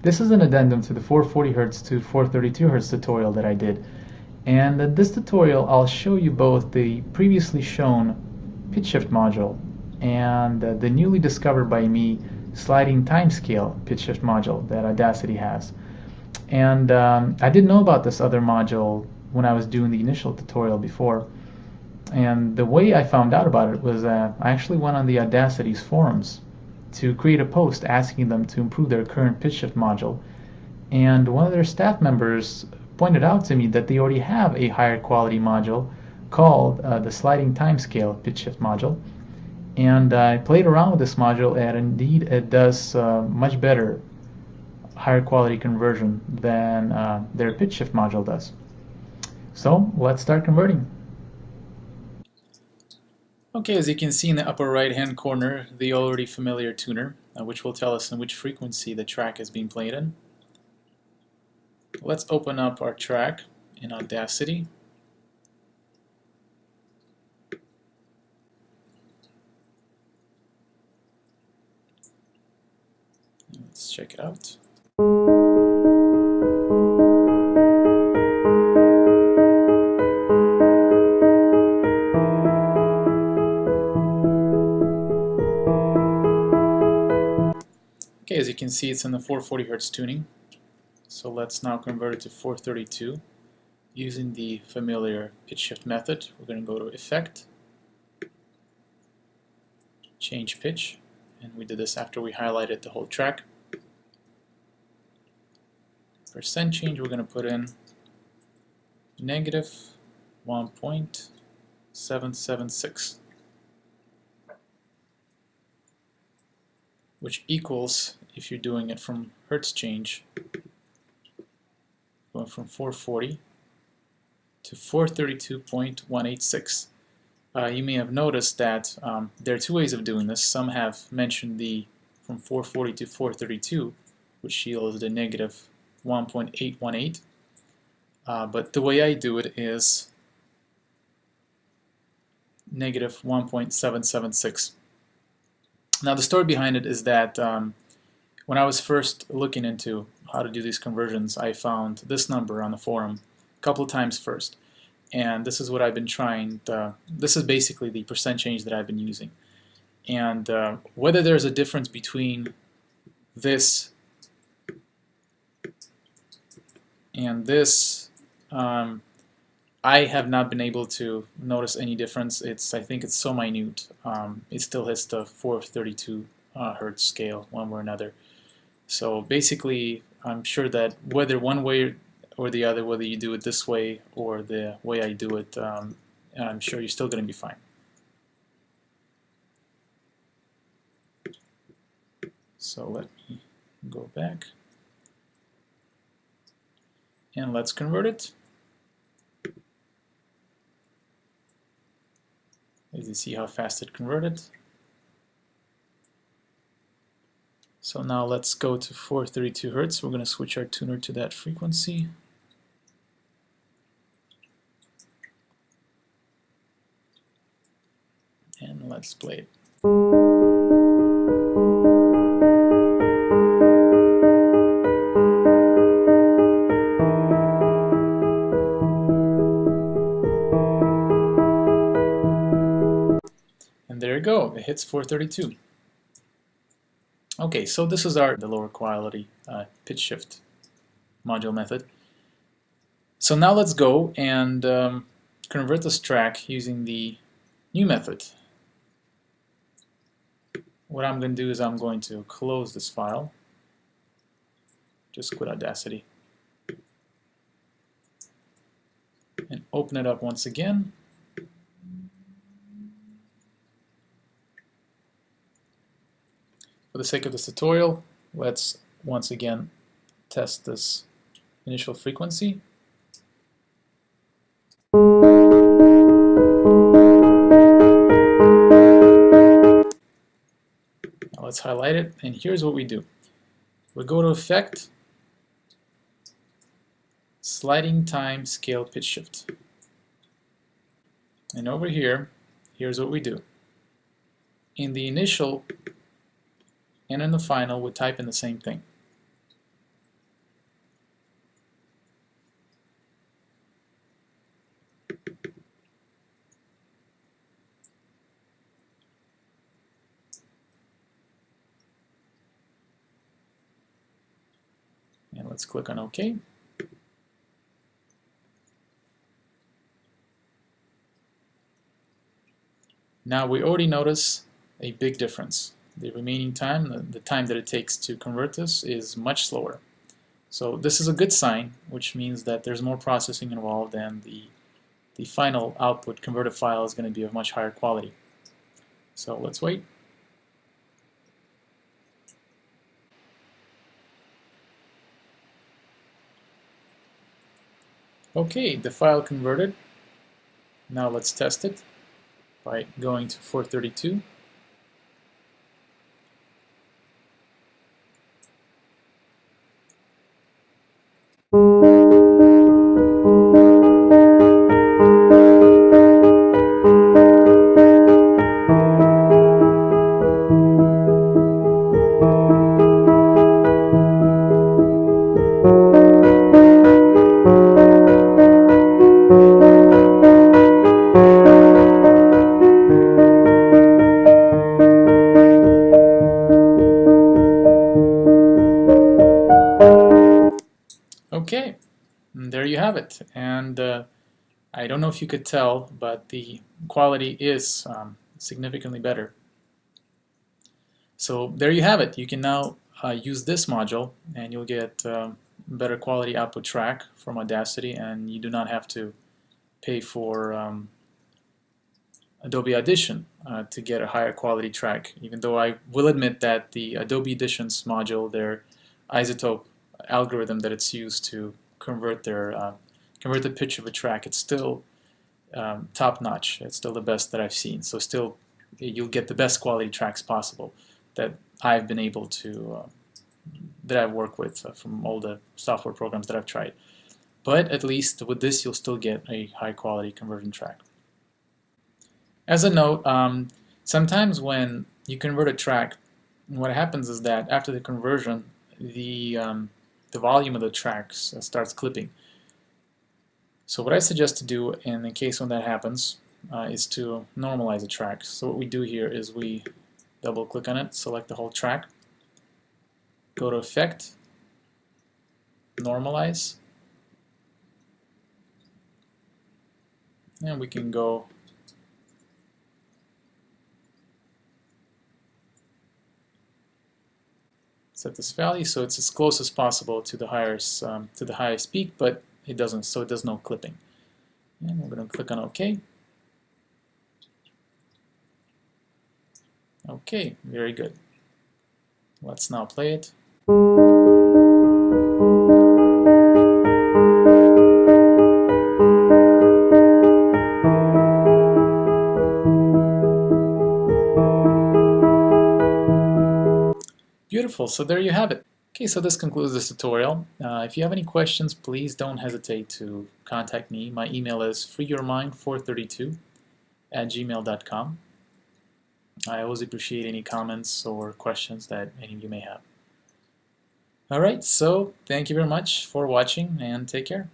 This is an addendum to the 440 Hz to 432 Hz tutorial that I did. And in this tutorial I'll show you both the previously shown pitch shift module and the newly discovered by me sliding timescale pitch shift module that Audacity has. And I didn't know about this other module when I was doing the initial tutorial before. And the way I found out about it was I actually went on the Audacity's forums to create a post asking them to improve their current pitch shift module. And one of their staff members pointed out to me that they already have a higher quality module called the sliding timescale pitch shift module. And I played around with this module, and indeed it does much better higher quality conversion than their pitch shift module does. So let's start converting. Okay, as you can see in the upper right hand corner, the already familiar tuner, which will tell us in which frequency the track is being played in. Let's open up our track in Audacity. Let's check it out. Okay, as you can see, it's in the 440 Hz tuning. So let's now convert it to 432 using the familiar pitch shift method. We're going to go to Effect, Change Pitch, and we did this after we highlighted the whole track. Percent change, we're going to put in -1.776, which equals, if you're doing it from Hertz change, going from 440 to 432.186. You may have noticed that there are two ways of doing this. Some have mentioned the from 440 to 432, which yields the -1.818. But the way I do it is -1.776. Now the story behind it is that when I was first looking into how to do these conversions, I found this number on the forum a couple of times first. And this is what I've been trying. This is basically the percent change that I've been using. And whether there's a difference between this and this, I have not been able to notice any difference. I think it's so minute. It still hits the 432 Hertz scale one way or another. So basically, I'm sure that whether one way or the other, whether you do it this way or the way I do it, I'm sure you're still going to be fine. So let me go back and let's convert it. As you see how fast it converted. So now let's go to 432 Hz. We're going to switch our tuner to that frequency. And let's play it. And there you go, it hits 432. Okay, so this is the lower quality pitch shift module method. So now let's go and convert this track using the new method. What I'm going to do is I'm going to close this file. Just quit Audacity. And open it up once again. For the sake of this tutorial, let's once again test this initial frequency. Now let's highlight it, and here's what we do. We go to Effect, Sliding Time Scale Pitch Shift. And over here, here's what we do. In the initial and in the final, we type in the same thing. Let's click on OK. Now we already notice a big difference. The remaining time, the time that it takes to convert this, is much slower. So this is a good sign, which means that there's more processing involved and the final output converted file is going to be of much higher quality. So let's wait. Okay, the file converted. Now let's test it by going to 432. Okay, and there you have it. And I don't know if you could tell, but the quality is significantly better. So there you have it. You can now use this module and you'll get better quality output track from Audacity, and you do not have to pay for Adobe Audition to get a higher quality track, even though I will admit that the Adobe Audition's module, their isotope algorithm that it's used to convert the pitch of a track, it's still top-notch. It's still the best that I've seen. So still, you'll get the best quality tracks possible that I've been able to, that I've worked with from all the software programs that I've tried. But at least with this, you'll still get a high-quality conversion track. As a note, sometimes when you convert a track, what happens is that after the conversion, the volume of the tracks starts clipping. So what I suggest to do in the case when that happens is to normalize the track. So what we do here is we double click on it, select the whole track, go to Effect, Normalize, and we can go set this value so it's as close as possible to the highest peak, but it doesn't, so it does no clipping. And we're going to click on OK. Okay, very good. Let's now play it. Beautiful, so there you have it. Okay, so this concludes this tutorial. If you have any questions, please don't hesitate to contact me. My email is freeyourmind432@gmail.com. I always appreciate any comments or questions that any of you may have. Alright, so thank you very much for watching and take care.